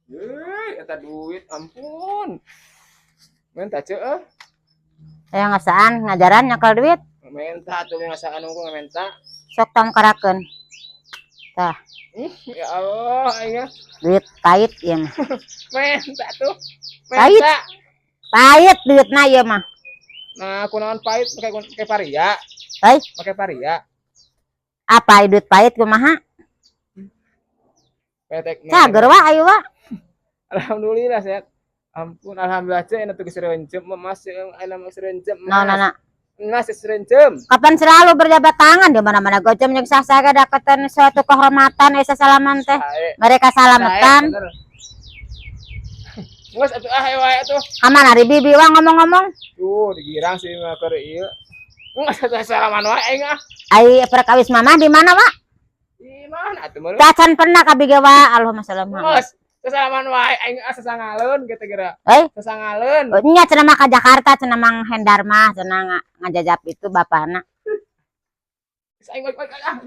Eta duit ampun. Minta ceueuh. Aya ngasaan ngajaran nyakal duit. Minta tuh ngasaan unggul minta. Sok tangkarakeun. Tah, Ya Allah, aya. duit pahit ieu mah. Minta tuh. Pahit. Minta. Pahit duitna ieu mah. Nah, kunaon pahit pakai paria. Hei, Pakai paria. apa duit pahit kumaha? Petek mah. Cager wa ayu wa. Alhamdulillah sehat. Ampun, alhamdulillah cek ena tuh serencem mas ena mah serencem Nah, mas. Mas serencem. Kapan selalu berjabat tangan di mana-mana gocem jeung sah-sah daketan suatu kehormatan esa salaman teh. Mereka salametan. Geus atuh ah wae atuh. Aman ari bibi wa ngomong-ngomong. Tuh digirang sih mah keur ieu. Geus atuh salaman wae aing ah. Ai perkawis mama di mana wa? Di mana atuh meureun? Cacan pernah ka biga wa Allahumma shalli Muhammad. Kesalaman wae aing sasangaleun kitu geura. Sasangaleun. Nya cenah mah ka Jakarta cenah Mang Hendar mah cenah ngajajap itu bapana. Aing ah.